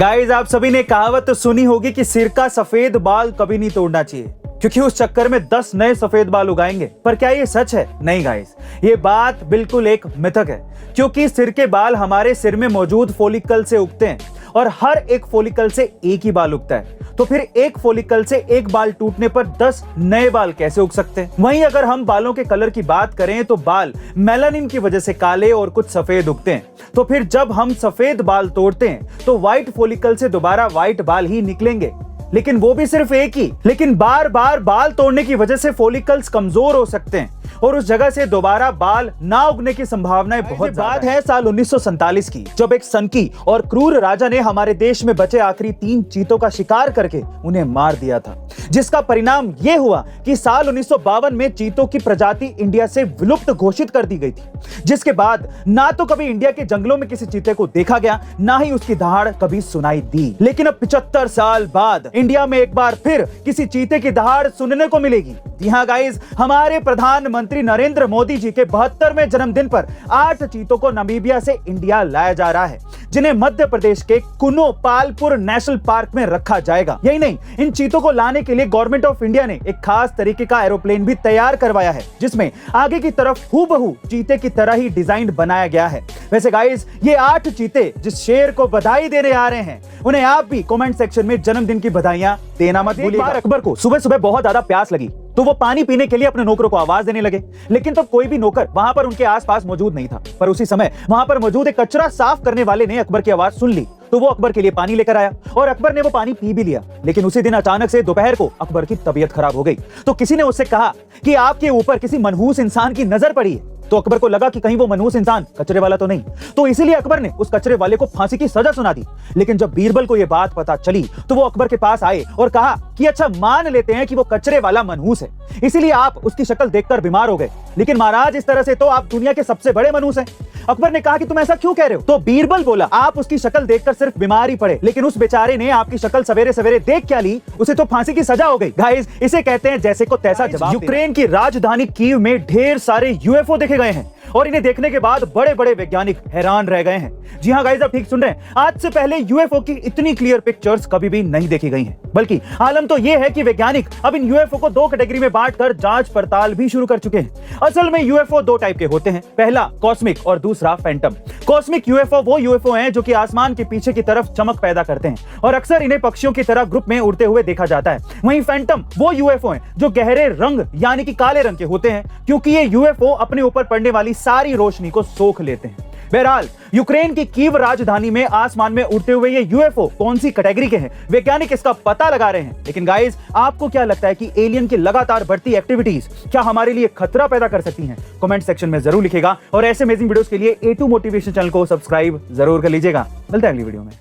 Guys, आप सभी ने कहावत तो सुनी होगी कि सिर का सफेद बाल कभी नहीं तोड़ना चाहिए, क्योंकि उस चक्कर में 10 नए सफेद बाल उगाएंगे। पर क्या ये सच है? नहीं गाइस, ये बात बिल्कुल एक मिथक है, क्योंकि सिर के बाल हमारे सिर में मौजूद फॉलिकल से उगते हैं और हर एक फॉलिकल से एक ही बाल उगता है। तो फिर एक फॉलिकल से एक बाल टूटने पर 10 नए बाल कैसे उग सकते हैं? वहीं अगर हम बालों के कलर की बात करें तो बाल मेलानिन की वजह से काले और कुछ सफेद उगते हैं। तो फिर जब हम सफेद बाल तोड़ते हैं तो व्हाइट फॉलिकल से दोबारा व्हाइट बाल ही निकलेंगे, लेकिन वो भी सिर्फ एक ही। लेकिन बार बार बाल तोड़ने की वजह से फॉलिकल्स कमजोर हो सकते हैं और उस जगह से दोबारा बाल ना उगने की संभावनाएं बहुत बात है साल 1947 की, जब एक सनकी और क्रूर राजा ने हमारे देश में बचे आखिरी 3 चीतों का शिकार करके उन्हें मार दिया था, जिसका परिणाम यह हुआ कि साल 1952 में चीतों की प्रजाति इंडिया से विलुप्त घोषित कर दी गई थी, जिसके बाद ना तो कभी इंडिया के जंगलों में किसी चीते को देखा गया, ना ही उसकी दहाड़ कभी सुनाई दी। लेकिन अब 75 साल बाद इंडिया में एक बार फिर किसी चीते की दहाड़ सुनने को मिलेगी। जी हाँ गाइस, हमारे प्रधानमंत्री नरेंद्र मोदी जी के 72वें जन्मदिन पर 8 चीतों को नामीबिया से इंडिया लाया जा रहा है, जिन्हें मध्य प्रदेश के कुनो पालपुर नेशनल पार्क में रखा जाएगा। यही नहीं, इन चीतों को लाने के लिए गवर्नमेंट ऑफ इंडिया ने एक खास तरीके का एरोप्लेन भी तैयार करवाया है, जिसमें आगे की तरफ हूबहू चीते की तरह ही डिजाइन बनाया गया है। वैसे गाइस, ये 8 चीते जिस शेर को बधाई देने आ रहे हैं, उन्हें आप भी कमेंट सेक्शन में जन्मदिन की बधाइयां देना मत भूलिएगा। अकबर को सुबह सुबह बहुत ज्यादा प्यास लगी तो वो पानी पीने के लिए अपने नौकरों को आवाज देने लगे, लेकिन तो कोई भी नौकर वहां पर उनके आसपास मौजूद नहीं था। पर उसी समय वहां पर मौजूद एक कचरा साफ करने वाले ने अकबर की आवाज सुन ली, तो वो अकबर के लिए पानी लेकर आया और अकबर ने वो पानी पी भी लिया। लेकिन उसी दिन अचानक से दोपहर को अकबर की तबीयत खराब हो गई, तो किसी ने उससे कहा कि आपके ऊपर किसी मनहूस इंसान की नजर पड़ी है। तो अकबर को लगा कि कहीं वो मनहूस इंसान कचरे वाला तो नहीं, तो इसीलिए अकबर ने उस कचरे वाले को फांसी की सजा सुना दी। लेकिन जब बीरबल को यह बात पता चली तो वो अकबर के पास आए और कहा कि अच्छा, मान लेते हैं कि वो कचरे वाला मनहूस है, इसीलिए आप उसकी शक्ल देखकर बीमार हो गए, लेकिन महाराज इस तरह से तो आप दुनिया के सबसे बड़े मनहूस हैं। अकबर ने कहा कि तुम ऐसा क्यों कह रहे हो? तो बीरबल बोला, आप उसकी शक्ल देखकर सिर्फ बीमार ही पड़े, लेकिन उस बेचारे ने आपकी शक्ल सवेरे सवेरे देख क्या ली, उसे तो फांसी की सजा हो गई। गाइस, इसे कहते हैं जैसे को तैसा जवाब। यूक्रेन की राजधानी कीव में ढेर सारे यूएफओ देखे गए हैं और इन्हें देखने के बाद बड़े बड़े वैज्ञानिक हैरान रह गए हैं। जी हाँ गाइस, आप ठीक सुन रहे हैं, आज से पहले यूएफओ की इतनी क्लियर पिक्चर्स कभी भी नहीं देखी गई हैं। बल्कि आलम तो यह है कि वैज्ञानिक अब इन यूएफओ को 2 कैटेगरी में बांटकर जांच पड़ताल भी शुरू कर चुके हैं। असल में यूएफओ 2 टाइप के होते हैं, पहला कॉस्मिक और दूसरा फैंटम। कॉस्मिक यूएफओ वो यूएफओ हैं जो कि आसमान के पीछे की तरफ चमक पैदा करते हैं और अक्सर इन्हें पक्षियों की तरह ग्रुप में उड़ते हुए देखा जाता है। वहीं फैंटम वो यूएफओ हैं जो गहरे रंग यानी कि काले रंग के होते हैं, क्योंकि ये यूएफओ अपने ऊपर पड़ने वाली सारी रोशनी को सोख लेते हैं। बहरहाल, यूक्रेन की कीव राजधानी में आसमान में उड़ते हुए ये यूएफओ कौन सी कैटेगरी के हैं, वैज्ञानिक इसका पता लगा रहे हैं। लेकिन गाइस, आपको क्या लगता है कि एलियन की लगातार बढ़ती एक्टिविटीज क्या हमारे लिए खतरा पैदा कर सकती हैं? कमेंट सेक्शन में जरूर लिखिएगा और ऐसे अमेजिंग वीडियोस के लिए A2 मोटिवेशन चैनल को सब्सक्राइब जरूर कर लीजिएगा। मिलते हैं अगली वीडियो में।